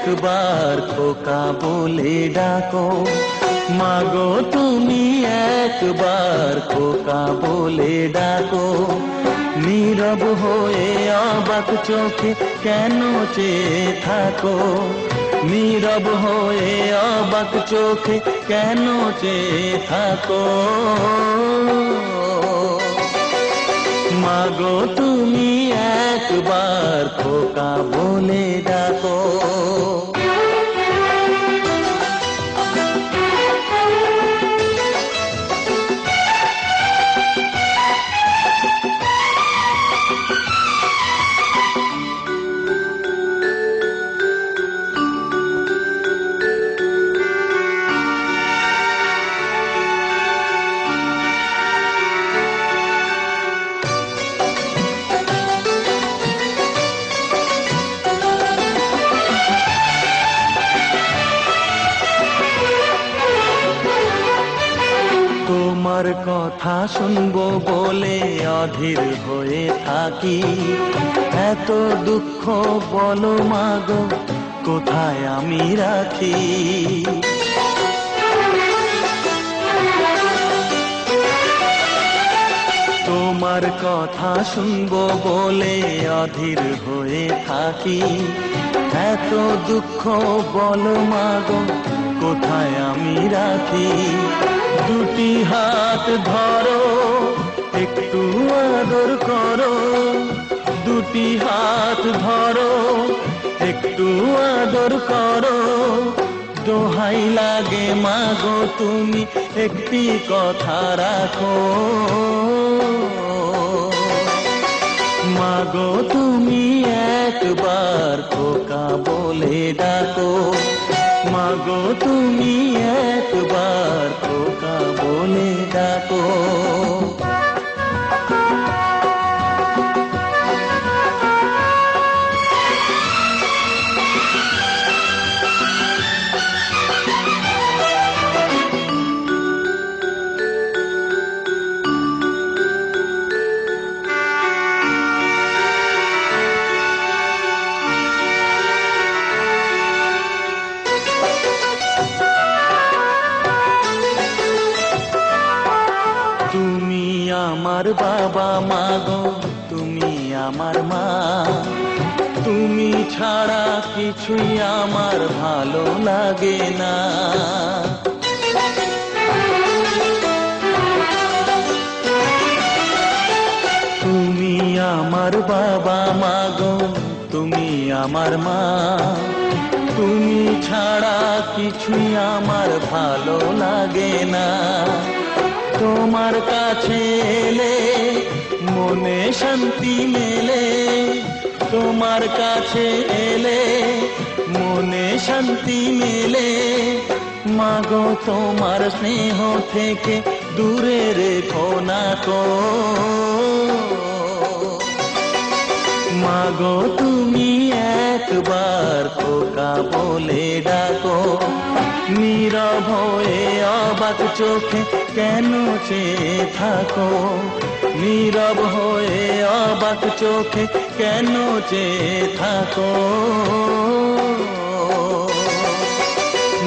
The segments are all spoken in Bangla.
একবার খোকা বলে ডাকো, মাগো তুমি একবার খোকা বলে ডাকো। নীরব হয়ে অবাক চোখে কেন চেয়ে থাকো, নীরব হয়ে অবাক চোখে কেন চেয়ে থাকো। মাগো তুমি একবার খোকা বলে ডাকো। তোমার কথা শুনবো বলে অধীর হয়ে থাকি, এত দুঃখ বলো মাগো কোথায় আমি রাখি। তোমার কথা শুনবো বলে অধীর হয়ে থাকি, এত দুঃখ বলো মাগো কোথায় আমি রাখি। দুটি হাত ধরো একটু আদর করো, দুটি হাত ধরো একটু আদর করো। দোহাই লাগে মাগো তুমি একটি কথা রাখো, মাগো তুমি একবার খোকা বলে ডাকো, মাগো তুমি একবার খোকা বলে ডাকো। তুমি আমার বাবা মাগো তুমি আমার মা, তুমি ছাড়া কিছুই আমার ভালো লাগে না। তুমি আমার বাবা মাগো তুমি আমার মা, তুমি ছাড়া কিছুই আমার ভালো লাগে না। তোমার কাছে এলে মনে শান্তি মেলে, তোমার কাছে এলে মনে শান্তি মেলে। মাগো তোমার স্নেহ থেকে দূরে রেখো না কো, মাগো তুমি একবার খোকা বলে ডাকো। নীরব হয়ে অবাক চোখে কেন চেয়ে থাকো, নীরব হয়ে অবাক চোখে কেন চেয়ে থাকো।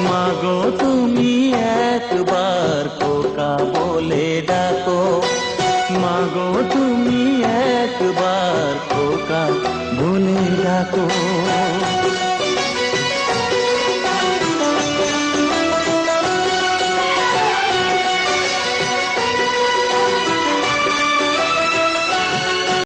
মাগো তুমি একবার খোকা বলে ডাকো, মাগো তুমি একবার খোকা বলে ডাকো।